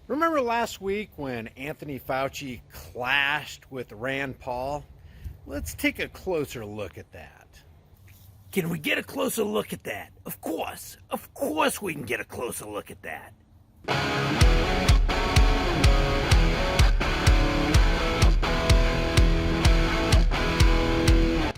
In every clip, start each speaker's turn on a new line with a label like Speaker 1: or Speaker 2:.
Speaker 1: Remember last week when Anthony Fauci clashed with Rand Paul? Let's take a closer look at that.
Speaker 2: Can we get a closer look at that? Of course we can get a closer look at that.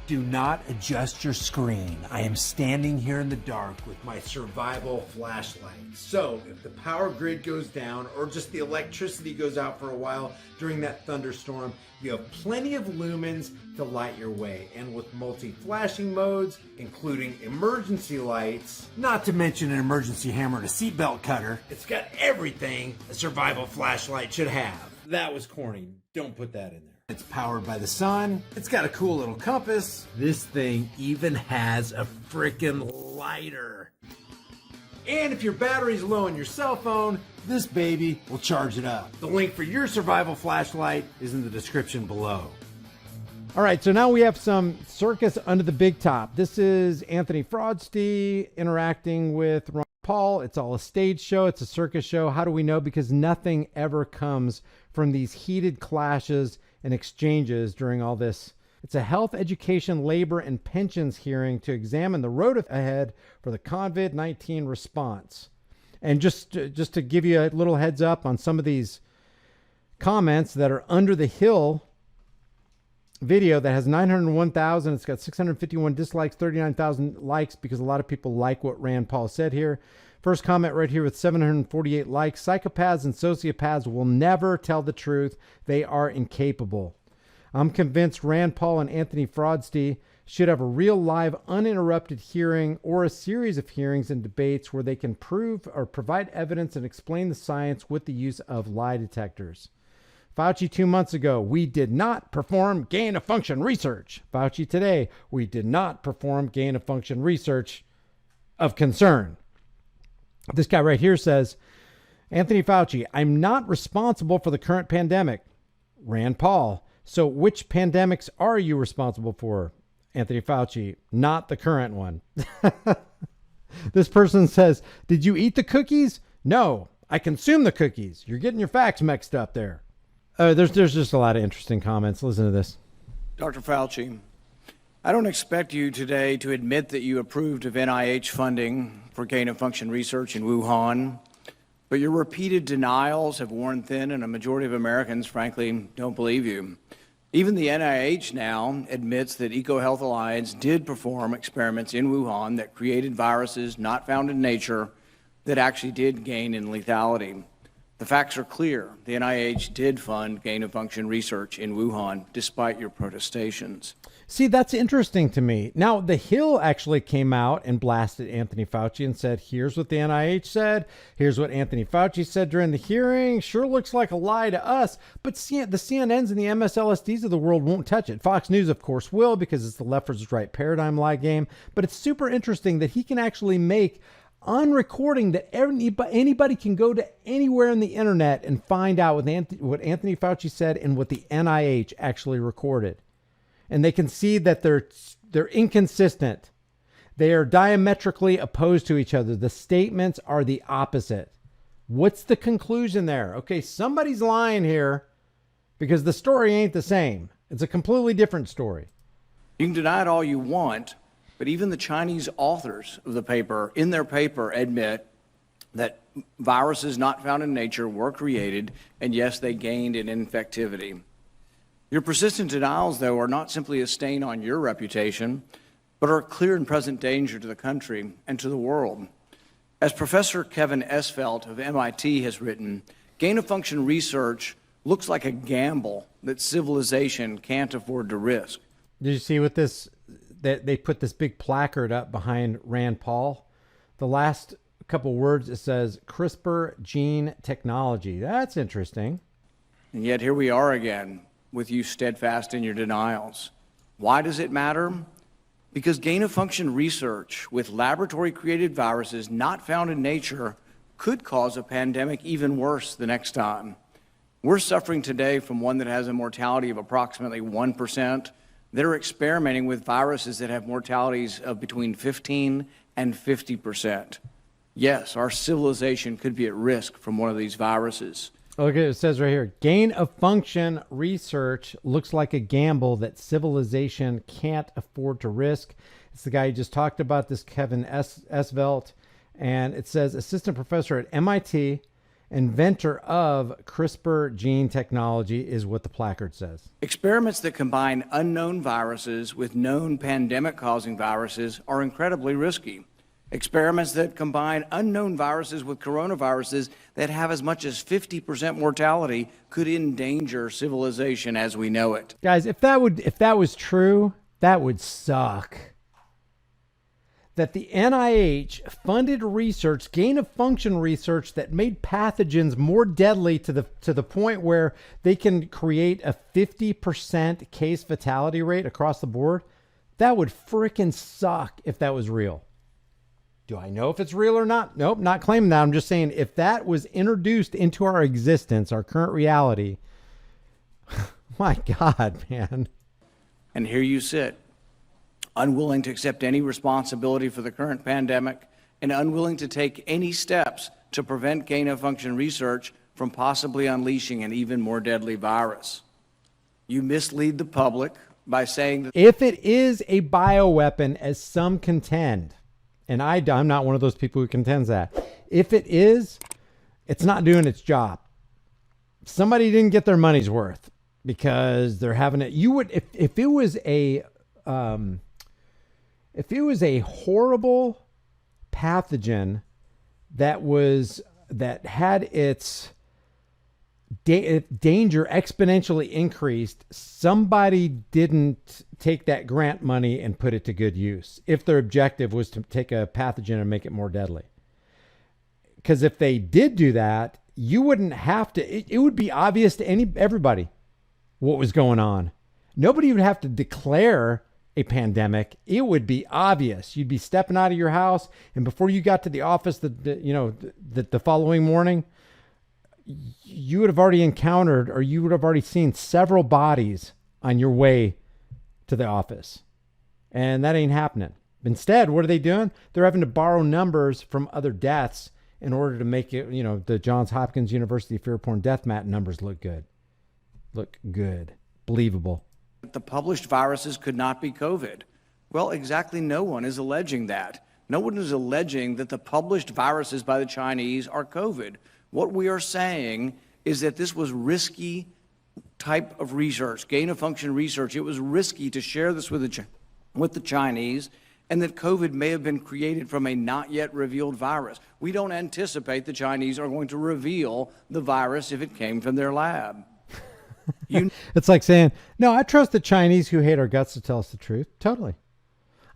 Speaker 1: Do not adjust your screen. I am standing here in the dark with my survival flashlight. So if the power grid goes down or just the electricity goes out for a while during that thunderstorm, you have plenty of lumens to light your way. And with multi-flashing modes, including emergency lights, not to mention an emergency hammer and a seatbelt cutter, it's got everything a survival flashlight should have. That was corny. Don't put that in there. It's powered by the sun. It's got a cool little compass. This thing even has a frickin' lighter. And if your battery's low on your cell phone, this baby will charge it up. The link for your survival flashlight is in the description below.
Speaker 3: All right, so now we have some circus under the big top. This is Anthony Fauci interacting with Ron Paul. It's all a stage show. It's a circus show. How do we know? Because nothing ever comes from these heated clashes and exchanges during all this. It's a health, education, labor, and pensions hearing to examine the road ahead for the COVID-19 response. And just to give you a little heads up on some of these comments that are under the hill video that has 901,000. It's got 651 dislikes, 39,000 likes because a lot of people like what Rand Paul said here. First comment right here with 748 likes. Psychopaths and sociopaths will never tell the truth. They are incapable. I'm convinced Rand Paul and Anthony Fauci should have a real live uninterrupted hearing or a series of hearings and debates where they can prove or provide evidence and explain the science with the use of lie detectors. Fauci 2 months ago, we did not perform gain-of-function research. Fauci today, we did not perform gain-of-function research of concern. This guy right here says, Anthony Fauci, I'm not responsible for the current pandemic. Rand Paul, so which pandemics are you responsible for? Anthony Fauci, not the current one. This person says, did you eat the cookies? No, I consumed the cookies. You're getting your facts mixed up there. There's just a lot of interesting comments. Listen to this.
Speaker 4: Dr. Fauci, I don't expect you today to admit that you approved of NIH funding for gain-of-function research in Wuhan, but your repeated denials have worn thin, and a majority of Americans, frankly, don't believe you. Even the NIH now admits that EcoHealth Alliance did perform experiments in Wuhan that created viruses not found in nature that actually did gain in lethality. The facts are clear. The NIH did fund gain-of-function research in Wuhan, despite your protestations.
Speaker 3: See, that's interesting to me. Now, The Hill actually came out and blasted Anthony Fauci and said, here's what the NIH said. Here's what Anthony Fauci said during the hearing. Sure looks like a lie to us. But the CNNs and the MSLSDs of the world won't touch it. Fox News, of course, will, because it's the left versus right paradigm lie game. But it's super interesting that he can actually make on recording that anybody can go to anywhere on the internet and find out what Anthony Fauci said and what the NIH actually recorded. And they can see that they're inconsistent. They are diametrically opposed to each other. The statements are the opposite. What's the conclusion there? Okay, somebody's lying here because the story ain't the same. It's a completely different story.
Speaker 4: You can deny it all you want, but even the Chinese authors of the paper, in their paper, admit that viruses not found in nature were created, and yes, they gained in infectivity. Your persistent denials, though, are not simply a stain on your reputation, but are a clear and present danger to the country and to the world. As Professor Kevin Esfelt of MIT has written, gain-of-function research looks like a gamble that civilization can't afford to risk.
Speaker 3: Did you see what this, that they put this big placard up behind Rand Paul? The last couple words, it says CRISPR gene technology. That's interesting.
Speaker 4: And yet here we are again, with you steadfast in your denials. Why does it matter? Because gain-of-function research with laboratory-created viruses not found in nature could cause a pandemic even worse the next time. We're suffering today from one that has a mortality of approximately 1%. They're experimenting with viruses that have mortalities of between 15 and 50%. Yes, our civilization could be at risk from one of these viruses.
Speaker 3: Okay, it says right here, gain of function research looks like a gamble that civilization can't afford to risk. It's the guy you just talked about, this Kevin Esvelt. And it says assistant professor at MIT, inventor of CRISPR gene technology is what the placard says.
Speaker 4: Experiments that combine unknown viruses with known pandemic-causing viruses are incredibly risky. Experiments that combine unknown viruses with coronaviruses that have as much as 50% mortality could endanger civilization as we know it.
Speaker 3: Guys, if that was true, that would suck. That the NIH funded research, gain of function research that made pathogens more deadly to the point where they can create a 50% case fatality rate across the board. That would freaking suck if that was real. Do I know if it's real or not? Nope, not claiming that. I'm just saying if that was introduced into our existence, our current reality, my God, man.
Speaker 4: And here you sit, unwilling to accept any responsibility for the current pandemic and unwilling to take any steps to prevent gain-of-function research from possibly unleashing an even more deadly virus. You mislead the public by saying that
Speaker 3: if it is a bioweapon, as some contend, and I'm not one of those people who contends that, if it is, it's not doing its job. Somebody didn't get their money's worth because they're having it. You would, if it was a horrible pathogen that had its danger exponentially increased, somebody didn't take that grant money and put it to good use if their objective was to take a pathogen and make it more deadly. Because if they did do that, you wouldn't have to, it would be obvious to everybody what was going on. Nobody would have to declare a pandemic. It would be obvious. You'd be stepping out of your house, and before you got to the office the following morning, you would have already encountered, or you would have already seen several bodies on your way to the office. And that ain't happening. Instead, what are they doing? They're having to borrow numbers from other deaths in order to make it, the Johns Hopkins University fear-porn death mat numbers look good. Look good. Believable.
Speaker 4: the published viruses could not be COVID. Well, exactly no one is alleging that. No one is alleging that the published viruses by the Chinese are COVID. What we are saying is that this was risky type of research, gain-of-function research. It was risky to share this with the Chinese, and that COVID may have been created from a not yet revealed virus. We don't anticipate the Chinese are going to reveal the virus if it came from their lab.
Speaker 3: It's like saying, no, I trust the Chinese who hate our guts to tell us the truth. Totally.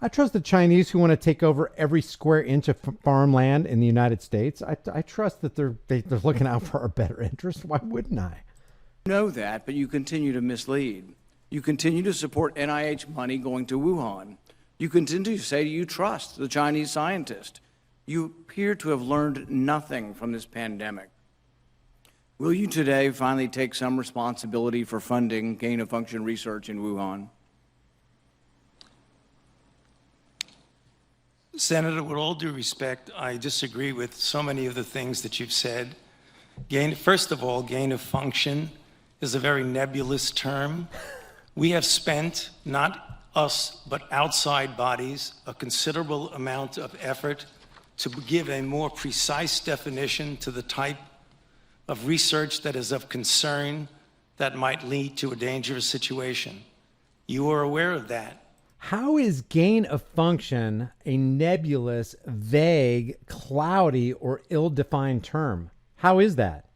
Speaker 3: I trust the Chinese who want to take over every square inch of farmland in the United States. I trust that they're looking out for our better interest. Why wouldn't I?
Speaker 4: You know that, but you continue to mislead. You continue to support NIH money going to Wuhan. You continue to say you trust the Chinese scientist. You appear to have learned nothing from this pandemic. Will you today finally take some responsibility for funding gain-of-function research in Wuhan?
Speaker 5: Senator, with all due respect, I disagree with so many of the things that you've said. First of all, gain of function is a very nebulous term. We have spent, not us, but outside bodies, a considerable amount of effort to give a more precise definition to the type of research that is of concern that might lead to a dangerous situation. You are aware of that.
Speaker 3: How is gain of function a nebulous, vague, cloudy, or ill-defined term? How is that?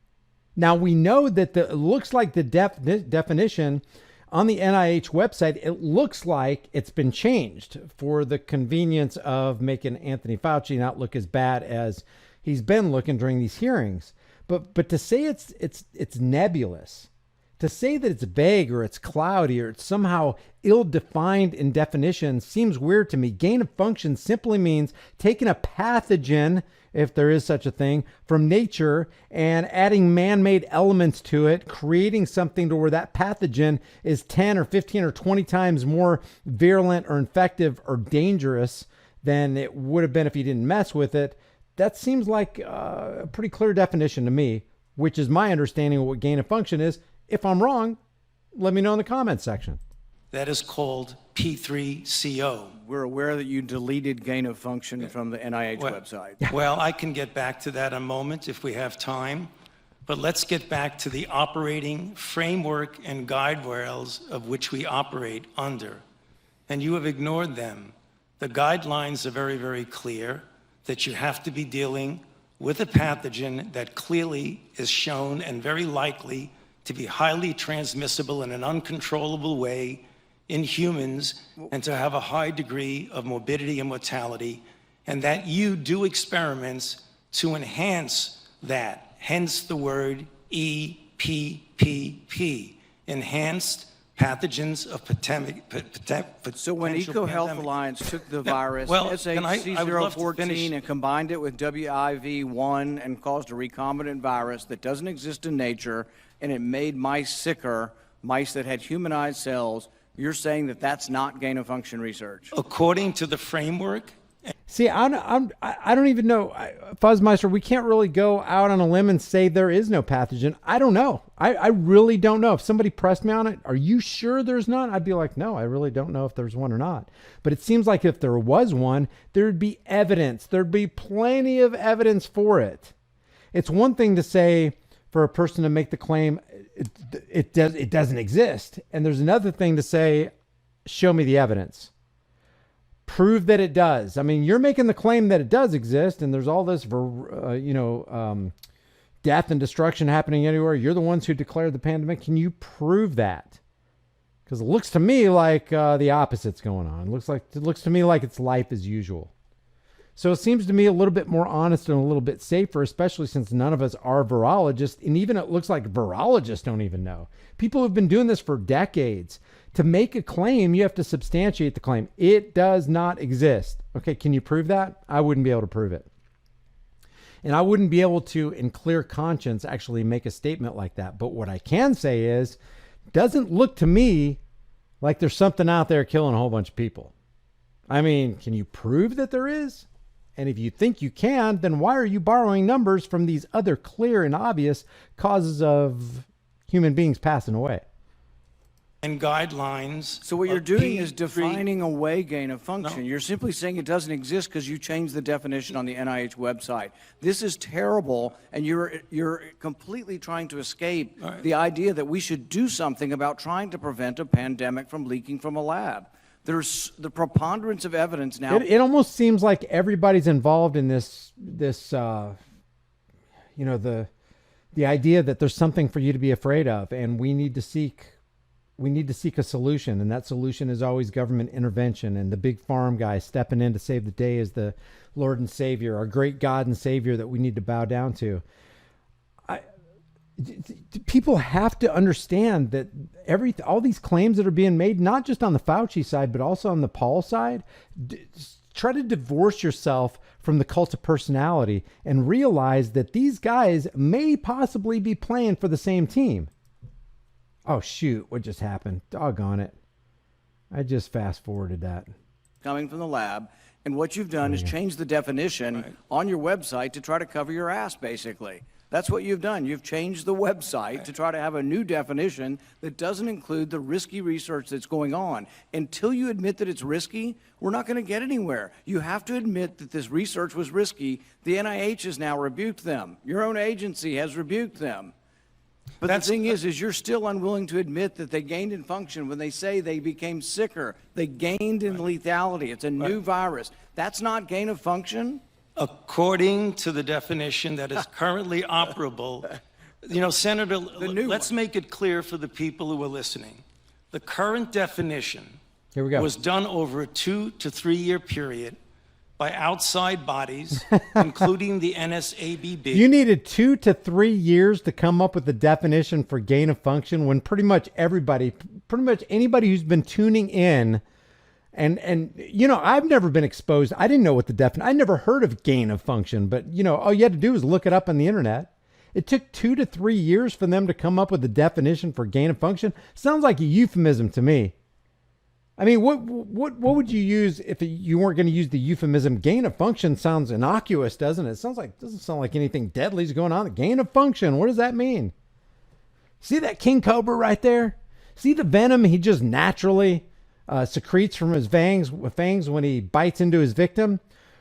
Speaker 3: Now, we know that it looks like the definition on the NIH website, it looks like it's been changed for the convenience of making Anthony Fauci not look as bad as he's been looking during these hearings. But to say it's nebulous, to say that it's vague or it's cloudy or it's somehow ill-defined in definition seems weird to me. Gain of function simply means taking a pathogen, if there is such a thing, from nature and adding man-made elements to it, creating something to where that pathogen is 10 or 15 or 20 times more virulent or infective or dangerous than it would have been if you didn't mess with it. that seems like a pretty clear definition to me, which is my understanding of what gain of function is. If I'm wrong, let me know in the comments section.
Speaker 5: That is called P3CO.
Speaker 4: We're aware that you deleted gain of function from the NIH website.
Speaker 5: Well, I can get back to that in a moment if we have time. But let's get back to the operating framework and guide rails of which we operate under. And you have ignored them. The guidelines are very, very clear that you have to be dealing with a pathogen that clearly is shown and very likely to be highly transmissible in an uncontrollable way in humans and to have a high degree of morbidity and mortality, and that you do experiments to enhance that, hence the word EPPP, enhanced pathogens of
Speaker 4: So when EcoHealth Alliance took the virus, SHC014, and combined it with WIV1 and caused a recombinant virus that doesn't exist in nature, and it made mice sicker, mice that had humanized cells, you're saying that that's not gain-of-function research?
Speaker 5: According to the framework.
Speaker 3: See, I don't even know, Fuzzmeister, we can't really go out on a limb and say there is no pathogen. I don't know. I really don't know. If somebody pressed me on it, are you sure there's none? I'd be like, no, I really don't know if there's one or not. But it seems like if there was one, there'd be evidence. There'd be plenty of evidence for it. It's one thing to say for a person to make the claim it doesn't exist. And there's another thing to say, show me the evidence. Prove that it does. I mean, you're making the claim that it does exist, and there's all this, death and destruction happening anywhere. You're the ones who declared the pandemic. Can you prove that? Because it looks to me like the opposite's going on. It looks to me like it's life as usual. So it seems to me a little bit more honest and a little bit safer, especially since none of us are virologists. And even it looks like virologists don't even know. People have been doing this for decades. To make a claim, you have to substantiate the claim. It does not exist. Okay, can you prove that? I wouldn't be able to prove it. And I wouldn't be able to, in clear conscience, actually make a statement like that. But what I can say is, doesn't look to me like there's something out there killing a whole bunch of people. I mean, can you prove that there is? And if you think you can, then why are you borrowing numbers from these other clear and obvious causes of human beings passing away?
Speaker 5: And guidelines.
Speaker 4: So what you're doing is defining away gain of function. No. You're simply saying it doesn't exist because you changed the definition on the NIH website. This is terrible, and you're completely trying to escape the idea that we should do something about trying to prevent a pandemic from leaking from a lab. There's the preponderance of evidence now.
Speaker 3: It almost seems like everybody's involved in this the idea that there's something for you to be afraid of, and we need to seek a solution, and that solution is always government intervention, and the big farm guy stepping in to save the day is the Lord and Savior, our great God and Savior that we need to bow down to. People have to understand that all these claims that are being made, not just on the Fauci side, but also on the Paul side, try to divorce yourself from the cult of personality and realize that these guys may possibly be playing for the same team. Oh, shoot. What just happened? Doggone it. I just fast forwarded that.
Speaker 4: Coming from the lab. And what you've done is change the definition on your website to try to cover your ass, basically. That's what you've done. You've changed the website to try to have a new definition that doesn't include the risky research that's going on. Until you admit that it's risky, we're not going to get anywhere. You have to admit that this research was risky. The NIH has now rebuked them. Your own agency has rebuked them. But the thing is you're still unwilling to admit that they gained in function when they say they became sicker. They gained in lethality. It's a new virus. That's not gain of function?
Speaker 5: According to the definition that is currently operable, Senator, let's make it clear for the people who are listening. The current definition was done over a 2 to 3 year period by outside bodies, including the NSABB.
Speaker 3: You needed 2 to 3 years to come up with the definition for gain of function when pretty much anybody who's been tuning in and I've never been exposed. I didn't know what I never heard of gain of function, but all you had to do was look it up on the internet. It took 2 to 3 years for them to come up with the definition for gain of function. Sounds like a euphemism to me. I mean, what would you use if you weren't going to use the euphemism? Gain of function sounds innocuous, doesn't it? Doesn't sound like anything deadly is going on. Gain of function, what does that mean? See that king cobra right there? See the venom he just naturally secretes from his fangs when he bites into his victim?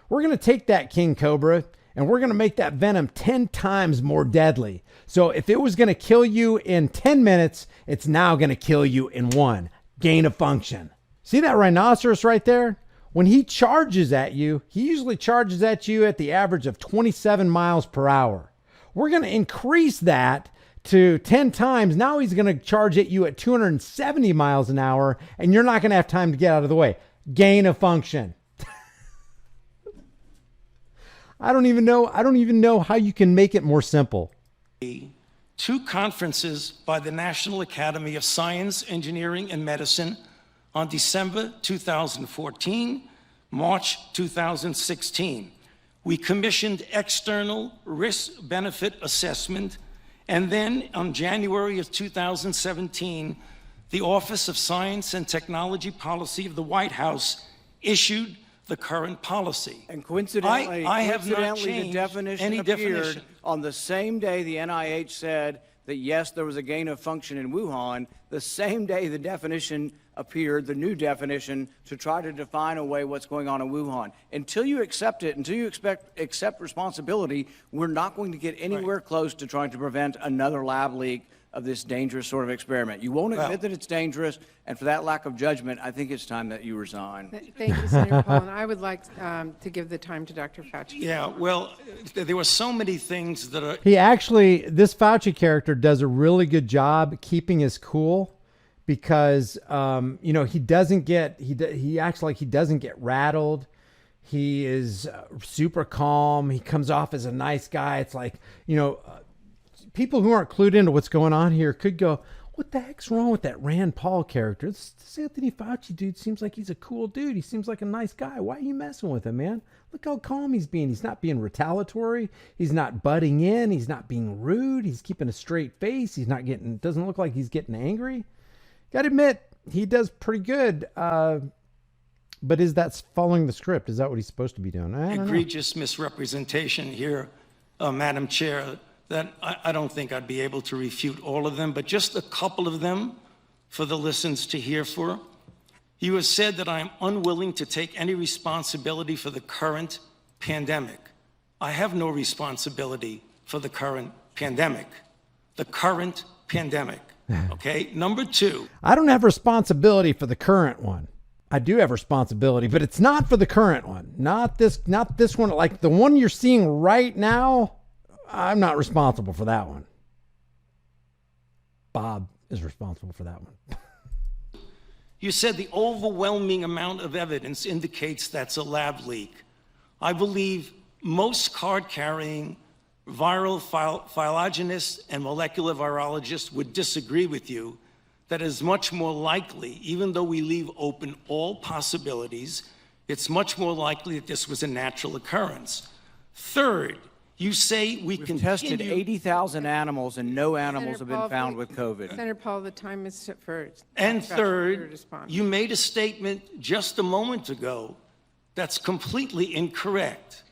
Speaker 3: We're going to take that king cobra and we're going to make that venom 10 times more deadly. So if it was going to kill you in 10 minutes, it's now going to kill you in 1. Gain of function. See that rhinoceros right there? When he charges at you, he usually charges at you at the average of 27 miles per hour. We're going to increase that to 10 times. Now he's going to charge at you at 270 miles an hour, and you're not going to have time to get out of the way. Gain of function. I don't even know how you can make it more simple.
Speaker 5: 2 conferences by the National Academy of Science, Engineering, and Medicine on December 2014, March 2016. We commissioned external risk-benefit assessment, and then on January of 2017, the Office of Science and Technology Policy of the White House issued the current policy.
Speaker 4: And coincidentally,
Speaker 5: I have not
Speaker 4: the
Speaker 5: changed
Speaker 4: definition
Speaker 5: any
Speaker 4: appeared
Speaker 5: definition.
Speaker 4: on the same day the NIH said that, yes, there was a gain of function in Wuhan, the same day the definition appeared, the new definition, to try to define away what's going on in Wuhan. Until you accept it, until you accept responsibility, we're not going to get anywhere close to trying to prevent another lab leak of this dangerous sort of experiment. You won't admit that it's dangerous, and for that lack of judgment, I think it's time that you resign.
Speaker 6: Thank you, Senator Paul. And I would like to give the time to Dr. Fauci.
Speaker 5: Yeah, well, there were so many things that are...
Speaker 3: This Fauci character does a really good job keeping his cool because, he acts like he doesn't get rattled. He is super calm. He comes off as a nice guy. It's like, people who aren't clued into what's going on here could go, what the heck's wrong with that Rand Paul character? This Anthony Fauci dude seems like he's a cool dude. He seems like a nice guy. Why are you messing with him, man? Look how calm he's being. He's not being retaliatory. He's not butting in. He's not being rude. He's keeping a straight face. Doesn't look like he's getting angry. Gotta admit, he does pretty good. But is that following the script? Is that what he's supposed to be doing? I don't know.
Speaker 5: Egregious misrepresentation here, Madam Chair, that I don't think I'd be able to refute all of them, but just a couple of them for the listeners to hear for. You have said that I am unwilling to take any responsibility for the current pandemic. I have no responsibility for the current pandemic. The current pandemic, okay? Number 2.
Speaker 3: I don't have responsibility for the current one. I do have responsibility, but it's not for the current one. Not this one. Like the one you're seeing right now, I'm not responsible for that one. Bob is responsible for that one.
Speaker 5: You said the overwhelming amount of evidence indicates that's a lab leak. I believe most card-carrying viral phylogenists and molecular virologists would disagree with you that is much more likely, even though we leave open all possibilities, it's much more likely that this was a natural occurrence. Third, you say
Speaker 4: We've tested 80,000 animals and no animals have been found with COVID.
Speaker 6: Senator Paul, the time is for...
Speaker 5: And
Speaker 6: Fauci to
Speaker 5: third,
Speaker 6: respond.
Speaker 5: you made a statement just a moment ago that's completely incorrect,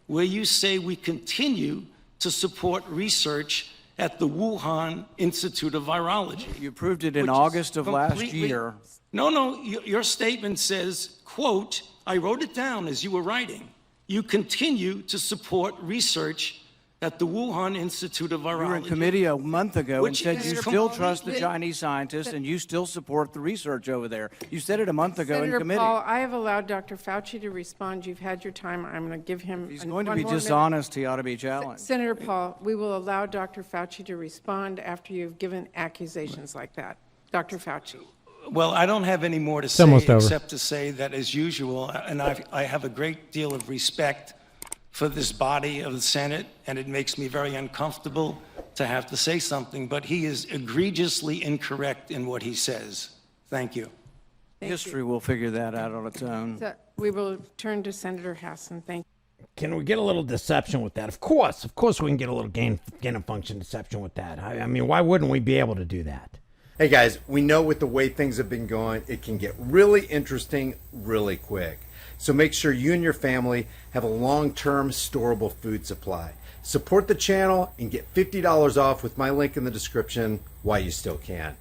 Speaker 5: where you say we continue to support research at the Wuhan Institute of Virology.
Speaker 4: You approved it in August of last year.
Speaker 5: No, your statement says, quote, I wrote it down as you were writing. You continue to support research at the Wuhan Institute of Virology.
Speaker 4: You were in committee a month ago and said you
Speaker 6: Senator
Speaker 4: still
Speaker 6: Paul,
Speaker 4: trust the Chinese scientists and you still support the research over there. You said it a month ago
Speaker 6: Senator
Speaker 4: in committee.
Speaker 6: Paul, I have allowed Dr. Fauci to respond. You've had your time. I'm going to give him...
Speaker 4: He's going to
Speaker 6: one
Speaker 4: be
Speaker 6: more minute.
Speaker 4: dishonest. He ought to be challenged.
Speaker 6: Senator Paul, we will allow Dr. Fauci to respond after you've given accusations like that. Dr. Fauci.
Speaker 5: Well, I don't have any more to say except to say that, as usual, and I have a great deal of respect for this body of the Senate, and it makes me very uncomfortable to have to say something, but he is egregiously incorrect in what he says. Thank you.
Speaker 4: History will figure that out on its own.
Speaker 6: So we will turn to Senator Hassan. Thank you.
Speaker 3: Can we get a little deception with that? Of course we can get a little gain of function deception with that. I mean, why wouldn't we be able to do that?
Speaker 1: Hey guys, we know with the way things have been going, it can get really interesting really quick. So make sure you and your family have a long-term storable food supply. Support the channel and get $50 off with my link in the description while you still can.